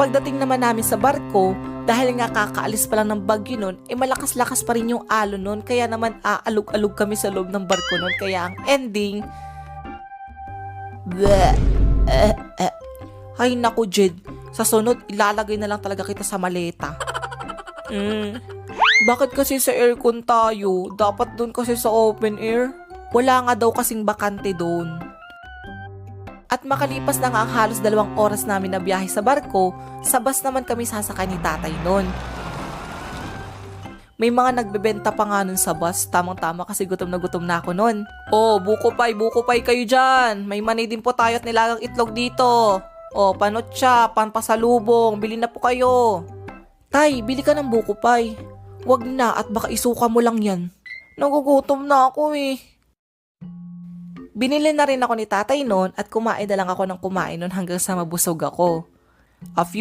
Pagdating naman namin sa barko, dahil nga kakaalis pa lang ng bagyo nun, malakas-lakas pa rin yung alon nun, kaya naman aalog-alog kami sa loob ng barko nun, kaya ang ending, bleh, ay naku Jed, sa sunod ilalagay na lang talaga kita sa maleta. Bakit kasi sa aircon tayo? Dapat doon kasi sa open air. Wala nga daw kasing bakante doon. At makalipas na nga ang halos 2 oras namin na biyahe sa barko, sa bus naman kami sasakay ni tatay nun. May mga nagbebenta pa nga nun sa bus, tamang-tama kasi gutom na ako nun. Oh, buko pay kayo dyan. May mani din po tayo at nilagang itlog dito. Oh, panotsa, panpasalubong, bili na po kayo. Tay, bili ka ng buko pay. Wag na at baka isuka mo lang yan. Nagugutom na ako eh. Binili na rin ako ni tatay noon at kumain na lang ako ng kumain noon hanggang sa mabusog ako. A few